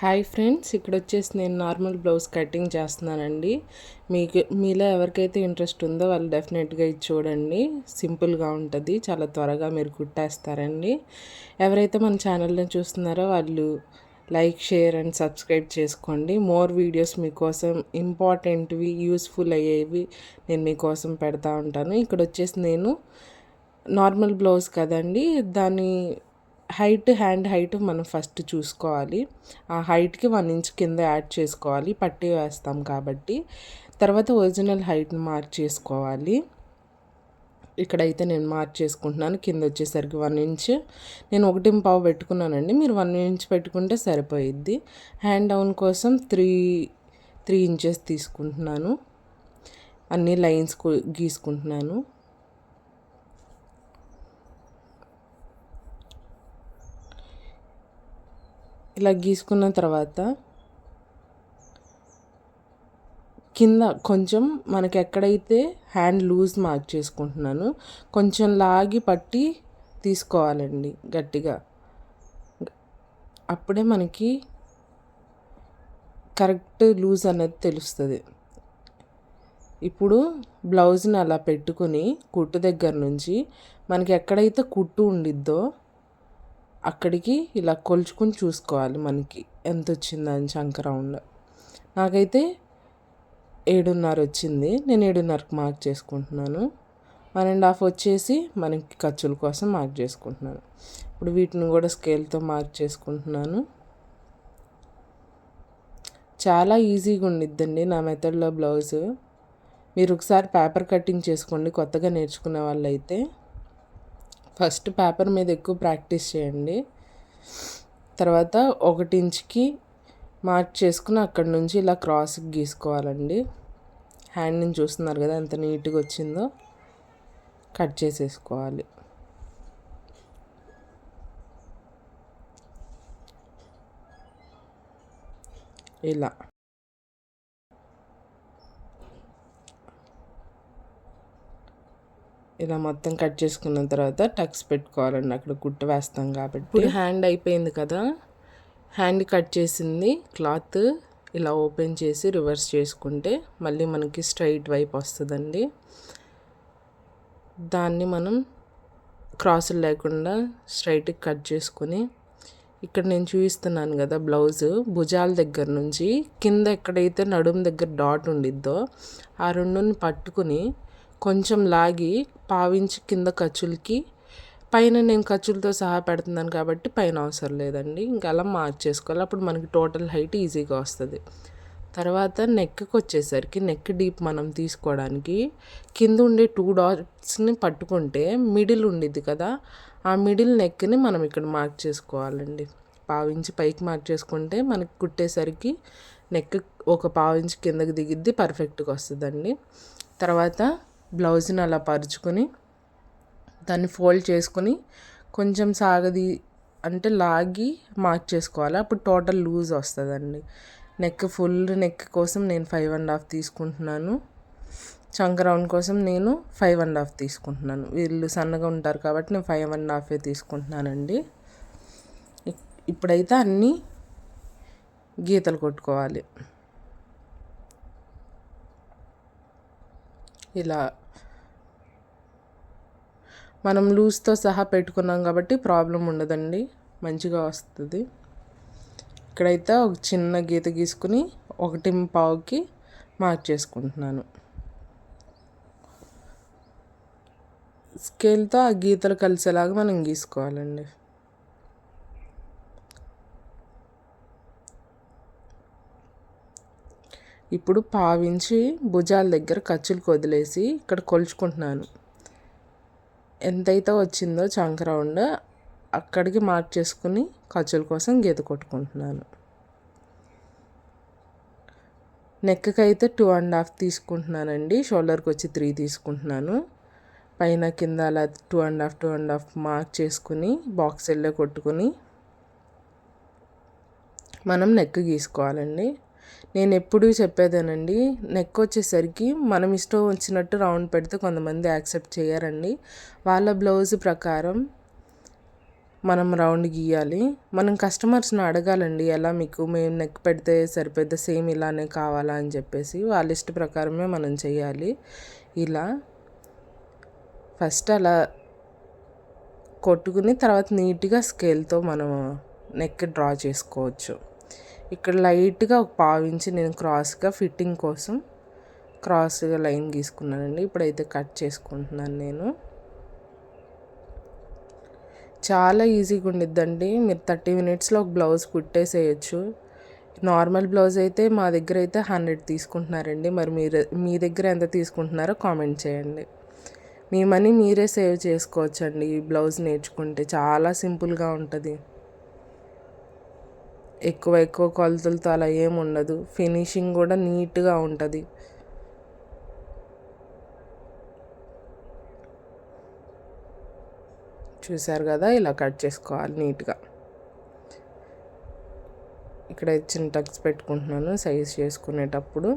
Hi friends, ఇక్కడ వచ్చేసి నేను నార్మల్ బ్లౌజ్ కటింగ్ చేస్తున్నానండి. మీలో ఎవరికైతే ఇంట్రెస్ట్ ఉందో వాళ్ళు డెఫినెట్గా ఇది చూడండి. సింపుల్గా ఉంటుంది, చాలా త్వరగా మీరు కుట్టేస్తారండి. ఎవరైతే మన ఛానల్ని చూస్తున్నారో వాళ్ళు లైక్, షేర్ అండ్ సబ్స్క్రైబ్ చేసుకోండి. మోర్ వీడియోస్ మీకోసం ఇంపార్టెంట్వి, యూస్ఫుల్ అయ్యేవి నేను మీకోసం పెడతా ఉంటాను. ఇక్కడ వచ్చేసి నేను నార్మల్ బ్లౌజ్ కదండి, దాని హ్యాండ్ హైట్ మనం ఫస్ట్ చూసుకోవాలి. ఆ హైట్కి 1 ఇంచ్ కింద యాడ్ చేసుకోవాలి, పట్టీ వేస్తాం కాబట్టి. తర్వాత ఒరిజినల్ హైట్ని మార్క్ చేసుకోవాలి. ఇక్కడైతే నేను మార్క్ చేసుకుంటున్నాను. కింద వచ్చేసరికి 1 ఇంచ్, నేను 1.5 పెట్టుకున్నానండి. మీరు 1 ఇంచ్ పెట్టుకుంటే సరిపోయిద్ది. హ్యాండ్ డౌన్ కోసం 3 ఇంచెస్ తీసుకుంటున్నాను. అన్ని లైన్స్ గీసుకుంటున్నాను. ఇలా గీసుకున్న తర్వాత కింద కొంచెం మనకి ఎక్కడైతే హ్యాండ్ లూజ్ మార్క్ చేసుకుంటున్నాను, కొంచెం లాగి పట్టి తీసుకోవాలండి గట్టిగా. అప్పుడే మనకి కరెక్ట్ లూజ్ అనేది తెలుస్తుంది. ఇప్పుడు బ్లౌజ్ని అలా పెట్టుకుని కుట్టు దగ్గర నుంచి మనకి ఎక్కడైతే కుట్టు ఉండిద్దో అక్కడికి ఇలా కొలుచుకుని చూసుకోవాలి మనకి ఎంత వచ్చిందని చంక రౌండ్. నాకైతే 7.5 వచ్చింది. నేను 7.5కి మార్క్ చేసుకుంటున్నాను. 1.5 వచ్చేసి మనకి ఖర్చుల కోసం మార్క్ చేసుకుంటున్నాను. ఇప్పుడు వీటిని కూడా స్కేల్తో మార్క్ చేసుకుంటున్నాను. చాలా ఈజీగా ఉండిద్దండి నా మెథడ్లో బ్లౌజ్. మీరు ఒకసారి పేపర్ కటింగ్ చేసుకోండి కొత్తగా నేర్చుకునే వాళ్ళైతే. ఫస్ట్ పేపర్ మీద ఎక్కువ ప్రాక్టీస్ చేయండి. తర్వాత 1 ఇంచ్కి మార్క్ చేసుకుని అక్కడి నుంచి ఇలా క్రాస్కి గీసుకోవాలండి. హ్యాండ్ని చూస్తున్నారు కదా ఎంత నీట్గా వచ్చిందో. కట్ చేసేసుకోవాలి. ఇలా ఇలా మొత్తం కట్ చేసుకున్న తర్వాత టక్స్ పెట్టుకోవాలండి, అక్కడ కుట్టు వేస్తాం కాబట్టి. ఇప్పుడు హ్యాండ్ అయిపోయింది కదా, హ్యాండ్ కట్ చేసింది క్లాత్ ఇలా ఓపెన్ చేసి రివర్స్ చేసుకుంటే మళ్ళీ మనకి స్ట్రైట్ వైపు వస్తుందండి. దాన్ని మనం క్రాసులు లేకుండా స్ట్రైట్కి కట్ చేసుకొని, ఇక్కడ నేను చూపిస్తున్నాను కదా బ్లౌజ్ భుజాల దగ్గర నుంచి కింద ఎక్కడైతే నడుము దగ్గర డాట్ ఉండిద్దో ఆ రెండుని పట్టుకుని కొంచెం లాగి 1/2 ఇంచ్ కింద ఖర్చులకి, పైన నేను ఖర్చులతో సహా పెడుతున్నాను కాబట్టి పైన అవసరం లేదండి. ఇంకా అలా మార్క్ చేసుకోవాలి. అప్పుడు మనకి టోటల్ హైట్ ఈజీగా వస్తుంది. తర్వాత నెక్కి వచ్చేసరికి నెక్ డీప్ మనం తీసుకోవడానికి కింద ఉండే 2 డాట్స్ని పట్టుకుంటే మిడిల్ ఉండిద్ది కదా, ఆ మిడిల్ నెక్ని మనం ఇక్కడ మార్క్ చేసుకోవాలండి. 1/2 ఇంచ్ పైకి మార్క్ చేసుకుంటే మనకి కుట్టేసరికి నెక్ ఒక 1/2 ఇంచ్ కిందకి దిగిద్ది, పర్ఫెక్ట్గా వస్తుందండి. తర్వాత బ్లౌజ్ని అలా పరుచుకొని దాన్ని ఫోల్డ్ చేసుకుని కొంచెం సాగది అంటే లాగి మార్క్ చేసుకోవాలి. అప్పుడు టోటల్ లూజ్ వస్తుందండి. ఫుల్ నెక్ కోసం నేను 5.5 తీసుకుంటున్నాను. చంక రౌండ్ కోసం నేను 5.5 తీసుకుంటున్నాను. వీళ్ళు సన్నగా ఉంటారు కాబట్టి నేను 5.5 తీసుకుంటున్నానండి. ఇప్పుడైతే అన్నీ గీతలు కొట్టుకోవాలి. ఇలా మనం లూజ్తో సహా పెట్టుకున్నాం కాబట్టి ప్రాబ్లం ఉండదండి, మంచిగా వస్తుంది. ఇక్కడైతే ఒక చిన్న గీత గీసుకుని 1.5కి మార్క్ చేసుకుంటున్నాను. స్కేల్తో ఆ గీతలు కలిసేలాగా మనం గీసుకోవాలండి. ఇప్పుడు 1/2 ఇంచి భుజాల దగ్గర ఖర్చులకు వదిలేసి ఇక్కడ కొలుచుకుంటున్నాను. ఎంతైతే వచ్చిందో చంక రౌండ్ అక్కడికి మార్క్ చేసుకుని ఖర్చుల కోసం గీత కొట్టుకుంటున్నాను. నెక్కి అయితే 2.5 తీసుకుంటున్నానండి. షోల్డర్కి వచ్చి 3 తీసుకుంటున్నాను. పైన కింద అలా 2.5 మార్క్ చేసుకుని బాక్స్ ఎల్లో కొట్టుకుని మనం నెక్ గీసుకోవాలండి. నేను ఎప్పుడూ చెప్పేదేనండి, నెక్ వచ్చేసరికి మనం ఇష్టం వచ్చినట్టు రౌండ్ పెడితే కొంతమంది యాక్సెప్ట్ చేయరండి. వాళ్ళ బ్లౌజ్ ప్రకారం మనం రౌండ్ గీయాలి. మనం కస్టమర్స్ని అడగాలండి, ఎలా మీకు మేము నెక్ పెడితే సరిపోద్ది, సేమ్ ఇలానే కావాలా అని చెప్పేసి వాళ్ళ ఇష్ట ప్రకారమే మనం చేయాలి. ఇలా ఫస్ట్ అలా కొట్టుకుని తర్వాత నీట్గా స్కేల్తో మనం నెక్ డ్రా చేసుకోవచ్చు. ఇక్కడ లైట్గా ఒక 1/2 ఇంచ్ నేను క్రాస్గా ఫిట్టింగ్ కోసం క్రాస్గా లైన్ గీసుకున్నానండి. ఇప్పుడైతే కట్ చేసుకుంటున్నాను నేను. చాలా ఈజీగా ఉండిద్దండి. మీరు 30 మినిట్స్లో ఒక బ్లౌజ్ కుట్టేసేయచ్చు. నార్మల్ బ్లౌజ్ అయితే మా దగ్గర అయితే 100 తీసుకుంటున్నారండి. మరి మీ దగ్గర ఎంత తీసుకుంటున్నారో కామెంట్ చేయండి. మీ మనీ మీరే సేవ్ చేసుకోవచ్చండి ఈ బ్లౌజ్ నేర్చుకుంటే. చాలా సింపుల్గా ఉంటుంది. ఎక్కువ కొలతలతో అలా ఏమి ఉండదు. ఫినిషింగ్ కూడా నీట్గా ఉంటుంది. చూసారు కదా, ఇలా కట్ చేసుకోవాలి నీట్గా. ఇక్కడ చిన్న టక్స్ పెట్టుకుంటున్నాను సైజ్ చేసుకునేటప్పుడు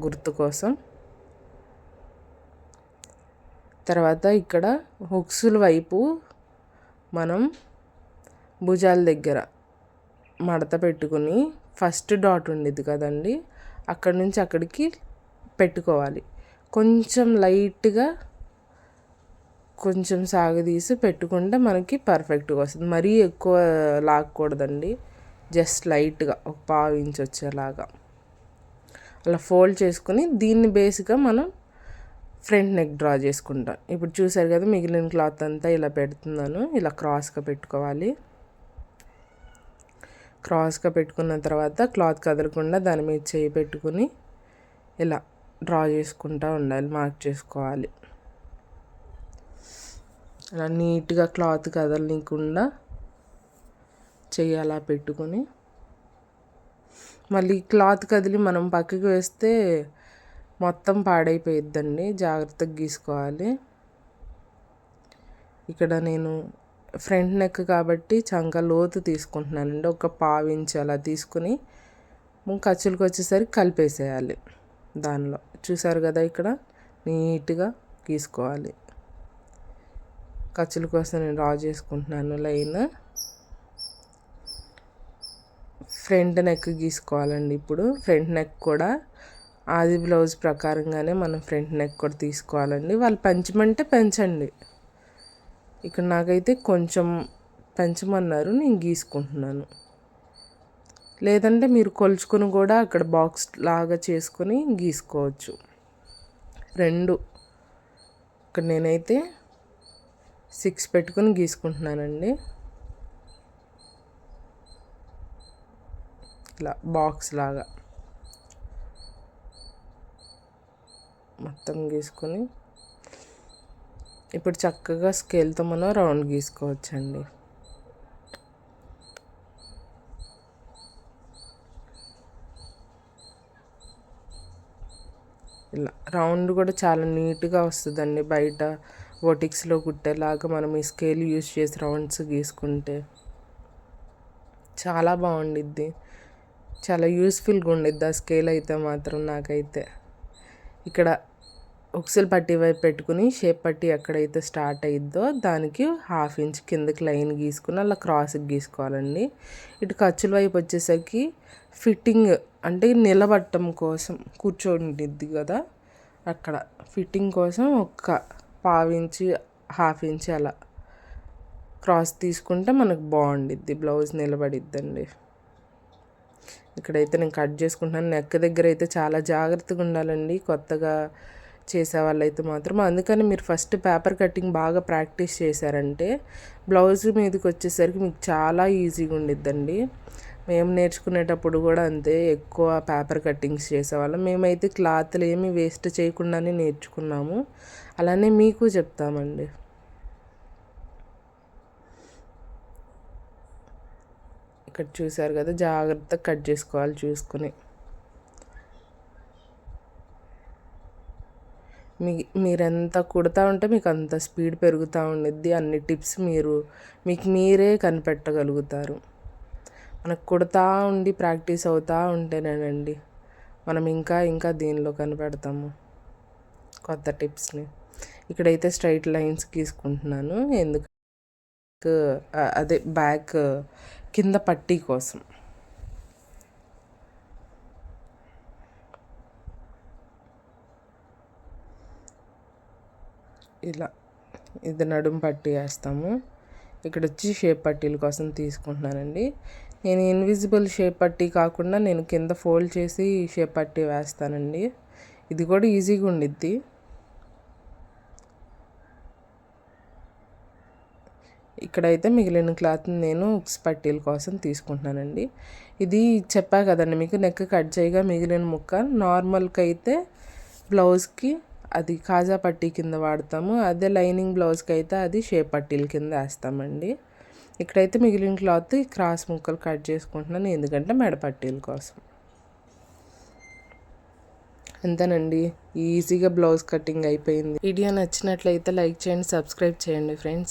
గుర్తు కోసం. తర్వాత ఇక్కడ హుక్సుల వైపు మనం భుజాల దగ్గర మడత పెట్టుకుని ఫస్ట్ డాట్ ఉండేది కదండి, అక్కడి నుంచి అక్కడికి పెట్టుకోవాలి. కొంచెం లైట్గా కొంచెం సాగదీసి పెట్టుకుంటే మనకి పర్ఫెక్ట్గా వస్తుంది. మరీ ఎక్కువ లాగకూడదండి, జస్ట్ లైట్గా ఒక 1/2 ఇంచ్ వచ్చేలాగా అలా ఫోల్డ్ చేసుకుని దీన్ని బేస్గా మనం ఫ్రంట్ నెక్ డ్రా చేసుకుంటాం. ఇప్పుడు చూసారు కదా, మిగిలిన క్లాత్ అంతా ఇలా పెడుతున్నాను. ఇలా క్రాస్గా పెట్టుకోవాలి. క్రాస్గా పెట్టుకున్న తర్వాత క్లాత్ కదలకుండా దాని మీద చేయి పెట్టుకుని ఇలా డ్రా చేసుకుంటూ ఉండాలి, మార్క్ చేసుకోవాలి. అలా నీట్గా క్లాత్ కదలనీయకుండా చెయ్యి అలా పెట్టుకొని, మళ్ళీ క్లాత్ కదిలి మనం పక్కకి వేస్తే మొత్తం పాడైపోయిద్దండి, జాగ్రత్తగా గీసుకోవాలి. ఇక్కడ నేను ఫ్రంట్ నెక్ కాబట్టి చంక లోతు తీసుకుంటున్నానండి. ఒక 1/2 ఇంచ్ అలా తీసుకుని ఖర్చులకు వచ్చేసరికి కలిపేసేయాలి దానిలో. చూసారు కదా, ఇక్కడ నీట్గా గీసుకోవాలి. ఖర్చుల కోసం నేను డ్రా చేసుకుంటున్నాను లైన్. Front neck గీసుకోవాలండి. ఇప్పుడు ఫ్రంట్ నెక్ కూడా ఆది బ్లౌజ్ ప్రకారంగానే మనం ఫ్రంట్ నెక్ కూడా తీసుకోవాలండి. వాళ్ళు పెంచమంటే పెంచండి. ఇక్కడ నాకైతే కొంచెం పెంచమన్నారు, నేను గీసుకుంటున్నాను. లేదంటే మీరు కొలుచుకొని కూడా అక్కడ బాక్స్ లాగా చేసుకొని గీసుకోవచ్చు. రెండు ఇక్కడ నేనైతే 6 పెట్టుకొని గీసుకుంటున్నానండి. ఇలా బాక్స్ లాగా మొత్తం గీసుకొని ఇప్పుడు చక్కగా స్కేల్తో మనం రౌండ్ గీసుకోవచ్చండి. ఇలా రౌండ్ కూడా చాలా నీట్గా వస్తుందండి. బయట బొటిక్స్లో కుట్టేలాగా మనం ఈ స్కేల్ యూజ్ చేసి రౌండ్స్ గీసుకుంటే చాలా బాగుండిద్ది. చాలా యూస్ఫుల్గా ఉండిద్ది ఆ స్కేల్ అయితే మాత్రం. నాకైతే ఇక్కడ ఉక్సులు పట్టీ వైపు పెట్టుకుని షేప్ పట్టీ ఎక్కడైతే స్టార్ట్ అయ్యిద్దో దానికి 1/2 ఇంచ్ కిందకి లైన్ గీసుకుని అలా క్రాస్కి గీసుకోవాలండి. ఇటు ఖర్చుల వైపు వచ్చేసరికి ఫిట్టింగ్ అంటే నిలబట్టం కోసం కూర్చోండిద్ది కదా, అక్కడ ఫిట్టింగ్ కోసం ఒక 1/2 ఇంచ్ 1/2 ఇంచ్ అలా క్రాస్ తీసుకుంటే మనకు బాగుండిద్ది, బ్లౌజ్ నిలబడిద్దండి. ఇక్కడైతే నేను కట్ చేసుకుంటున్నాను. నెక్ దగ్గర అయితే చాలా జాగ్రత్తగా ఉండాలండి కొత్తగా చేసే వాళ్ళైతే మాత్రం. అందుకని మీరు ఫస్ట్ పేపర్ కటింగ్ బాగా ప్రాక్టీస్ చేశారంటే బ్లౌజ్ మీదకి వచ్చేసరికి మీకు చాలా ఈజీగా ఉండిద్దండి. మేము నేర్చుకునేటప్పుడు కూడా అంతే, ఎక్కువ పేపర్ కటింగ్స్ చేసేవాళ్ళం. మేమైతే క్లాత్లు ఏమీ వేస్ట్ చేయకుండానే నేర్చుకున్నాము. అలానే మీకు చెప్తామండి. ఇక్కడ చూసారు కదా, జాగ్రత్తగా కట్ చేసుకోవాలి చూసుకుని. మీరెంత కుడతా ఉంటే మీకు అంత స్పీడ్ పెరుగుతూ ఉండిద్ది. అన్ని టిప్స్ మీకు మీరే కనిపెట్టగలుగుతారు. మనకు కుడతా ఉండి ప్రాక్టీస్ అవుతూ ఉంటేనేనండి మనం ఇంకా దీనిలో కనిపెడతాము కొత్త టిప్స్ని. ఇక్కడైతే స్ట్రైట్ లైన్స్ గీసుకుంటున్నాను. ఎందుకు అదే బ్యాక్ కింద పట్టీ కోసం. ఇలా ఇది నడుము పట్టీ వేస్తాము. ఇక్కడ వచ్చి షేప్ పట్టీల కోసం తీసుకుంటున్నానండి. నేను ఇన్విజిబుల్ షేప్ పట్టీ కాకుండా నేను కింద ఫోల్డ్ చేసి షేప్ పట్టీ వేస్తానండి. ఇది కూడా ఈజీగా ఉండిద్ది. ఇక్కడైతే మిగిలిన క్లాత్ని నేను ఉక్స్ పట్టీల కోసం తీసుకుంటున్నానండి. ఇది చెప్పా కదండి మీకు, నెక్ కట్ చేయగా మిగిలిన ముక్క నార్మల్కి అయితే బ్లౌజ్కి అది కాజా పట్టీ కింద వాడతాము. అదే లైనింగ్ బ్లౌజ్కి అయితే అది షేప్ పట్టీల కింద వేస్తామండి. ఇక్కడైతే మిగిలిన క్లాత్ క్రాస్ ముక్కలు కట్ చేసుకుంటున్నాను, ఎందుకంటే మెడ పట్టీల కోసం. అంతేనండి, ఈజీగా బ్లౌజ్ కటింగ్ అయిపోయింది. వీడియో నచ్చినట్లయితే లైక్ చేయండి, సబ్స్క్రైబ్ చేయండి ఫ్రెండ్స్.